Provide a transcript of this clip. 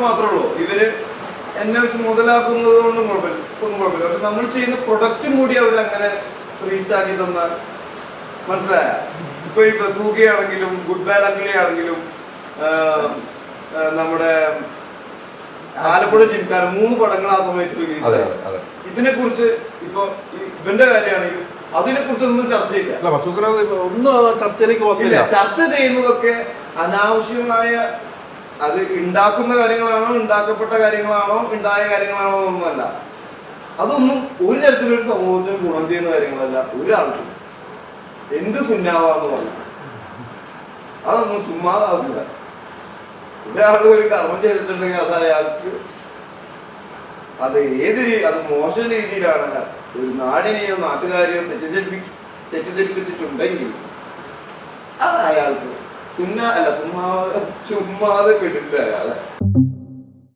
പ്രശ്നം മാത്രമേ ഉള്ളൂ. ഇവര് എന്നെ വെച്ച് മുതലാക്കുന്നത് കൊണ്ടും കുഴപ്പമില്ല. പക്ഷെ നമ്മൾ ചെയ്യുന്ന പ്രൊഡക്റ്റും കൂടി അവരങ്ങനെ റീച്ച് ആക്കി തന്നാൽ മനസ്സിലായ. ഇപ്പൊ ഈ ബസൂക്കയാണെങ്കിലും ഗുഡ് ബാഡ് അഗ്ലി ആണെങ്കിലും നമ്മുടെ ആലപ്പുഴ ജിംഖാന 3 പടങ്ങൾ ആ സമയത്ത് റിലീസ് ആയി. ഇതിനെ കുറിച്ച് ഇപ്പൊ ഇവന്റെ കാര്യമാണെങ്കിലും അതിനെ കുറിച്ചൊന്നും ചർച്ചയില്ല. ചർച്ച ചെയ്യുന്നതൊക്കെ അനാവശ്യമായ, അത് ഉണ്ടാക്കുന്ന കാര്യങ്ങളാണോ ഉണ്ടാക്കപ്പെട്ട കാര്യങ്ങളാണോ ഉണ്ടായ കാര്യങ്ങളാണോ ഒന്നുമല്ല. അതൊന്നും ഒരു തരത്തിലൊരു സമൂഹത്തിന് ഗുണം ചെയ്യുന്ന കാര്യങ്ങളല്ല. ഒരാൾക്കും എന്ത് സുന്നാവാന്ന് പറഞ്ഞു അതൊന്നും ചുമ്മാതാവില്ല. ഒരാൾ ഒരു കർമ്മം ചെയ്തിട്ടുണ്ടെങ്കിൽ അത് അയാൾക്ക് അത് അത് മോശം രീതിയിലാണ് ഒരു നാടിനെയോ നാട്ടുകാരെയോ തെറ്റിദ്ധരിപ്പിച്ചിട്ടുണ്ടെങ്കിൽ അത് അയാൾക്ക് ചുമ്മാതെ വിടില്ല അയാളെ.